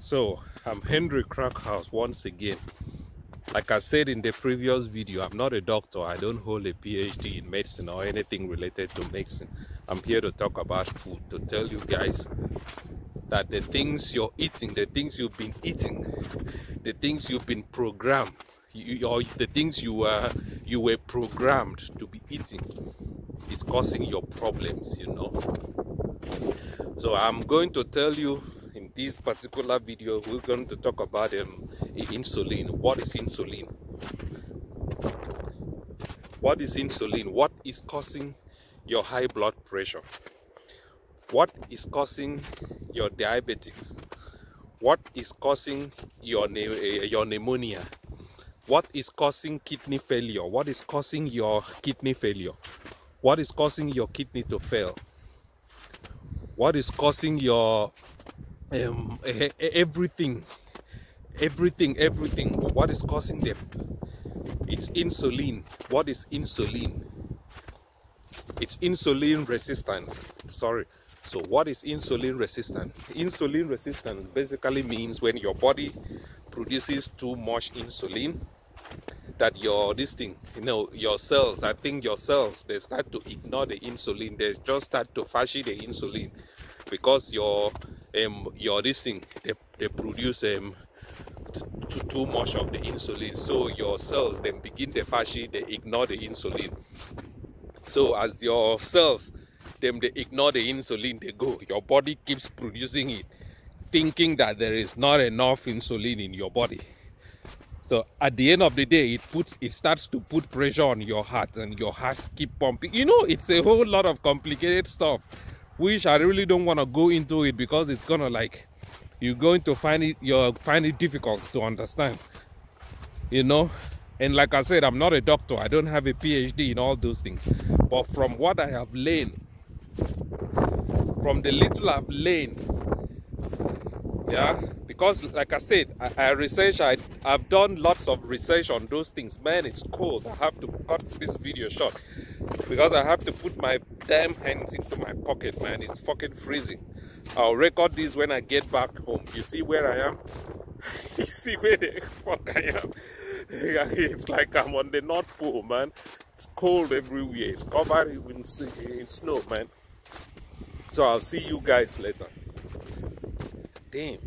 So I'm Henry Crackhouse once again. Like I said in the previous video, I'm not a doctor. I don't hold a PhD in medicine or anything related to medicine. I'm here to talk about food, to tell you guys that the things you're eating, the things you've been eating, the things you've been programmed, or the things you were programmed to be eating is causing your problems, you know. So I'm going to tell you in this particular video, we're going to talk about insulin. What is insulin? What is insulin? What is causing your high blood pressure? What is causing your diabetes? What is causing your pneumonia? What is causing kidney failure? What is causing your kidney failure? What is causing your kidney to fail? What is causing your everything? What is causing them? It's insulin. What is insulin? It's insulin resistance. Sorry. So what is insulin resistance? Insulin resistance basically means when your body produces too much insulin, that your your cells, I think your cells, they start to ignore the insulin. They just start to fashion the insulin because they produce too much of the insulin. So your cells then begin the fashion, they ignore the insulin. So as your cells they ignore the insulin, they go, your body keeps producing it, thinking that there is not enough insulin in your body. So at the end of the day, it starts to put pressure on your heart, and your heart keep pumping. You know, it's a whole lot of complicated stuff, which I really don't want to go into it because it's gonna you're going to find it difficult to understand, you know. And like I said, I'm not a doctor. I don't have a PhD in all those things. But from what I have learned, from the little I've learned, yeah, because like I said, I've done lots of research on those things. Man, it's cold. I have to cut this video short because I have to put my damn hands into my pocket, man. It's fucking freezing. I'll record this when I get back home. You see where I am? You see where the fuck I am? It's like I'm on the North Pole, man. It's cold everywhere. It's covered in snow, man. So I'll see you guys later. Damn.